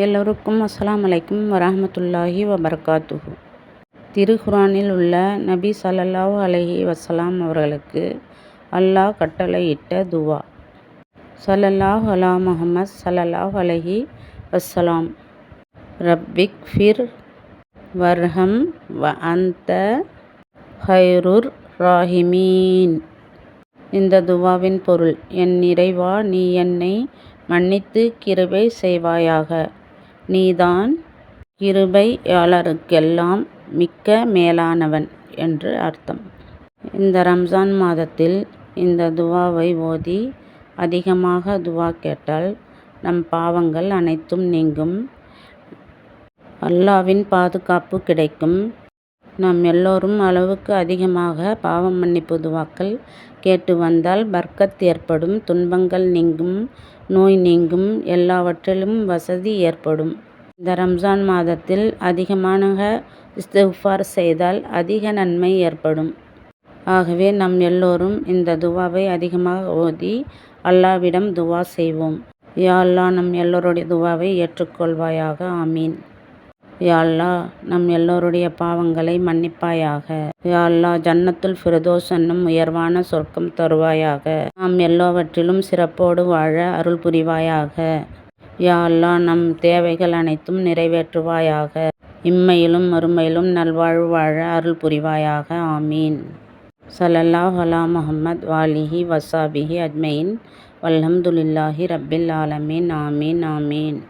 எல்லோருக்கும் அஸ்ஸலாமு அலைக்கும் வரஹ்மத்துல்லாஹி வபரகாத்துஹு. திருக்குர்ஆனில் உள்ள நபி ஸல்லல்லாஹு அலைஹி வஸல்லம் அவர்களுக்கு அல்லாஹ் கட்டளையிட்ட துவா. ஸல்லல்லாஹு அலா முஹம்மத் ஸல்லல்லாஹு அலைஹி வஸல்லம். ரப்பிக்ஃபிர் வர்ஹம் வ அன்த ഖൈറുർ ராஹிமீன். இந்த துவாவின் பொருள்: என் இறைவா, நீ என்னை மன்னித்து கிருபை செய்வாயாக. நீதான் கிருபையாளருக்கெல்லாம் மிக்க மேலானவன் என்று அர்த்தம். இந்த ரம்ஜான் மாதத்தில் இந்த துவாவை ஓதி அதிகமாக துவா கேட்டால் நம் பாவங்கள் அனைத்தும் நீங்கும், அல்லாஹ்வின் பாதுகாப்பு கிடைக்கும். நாம் எல்லோரும் அளவுக்கு அதிகமாக பாவ மன்னிப்பு துவாக்கள் கேட்டு வந்தால் பர்க்கத் ஏற்படும், துன்பங்கள் நீங்கும், நோய் நீங்கும், எல்லாவற்றிலும் வசதி ஏற்படும். இந்த ரம்ஜான் மாதத்தில் அதிகமாக இஸ்திக்ஃபார் செய்தால் அதிக நன்மை ஏற்படும். ஆகவே நாம் எல்லோரும் இந்த துவாவை அதிகமாக ஓதி அல்லாஹ்விடம் துவா செய்வோம். யா அல்லாஹ், நம் எல்லோருடைய துவாவை ஏற்றுக்கொள்வாயாக. ஆமீன். யா அல்லாஹ், நம் எல்லோருடைய பாவங்களை மன்னிப்பாயாக. யா அல்லாஹ், ஜன்னத்துல் ஃபிர்தௌஸ் என்னும் உயர்வான சொர்க்கம் தருவாயாக. நாம் எல்லாவற்றிலும் சிறப்போடு வாழ அருள் புரிவாயாக. யா அல்லாஹ், நம் தேவைகள் அனைத்தும் நிறைவேற்றுவாயாக. இம்மையிலும் மறுமையிலும் நல்வாழ்வு வாழ அருள் புரிவாயாக. ஆமீன். ஸல்லல்லாஹு அலா முஹம்மத் வாலிஹி வஸாபிஹி அஜ்மஈன். வல்ஹம்துலில்லாஹி ரப்பில் ஆலமீன். ஆமீன் ஆமீன்.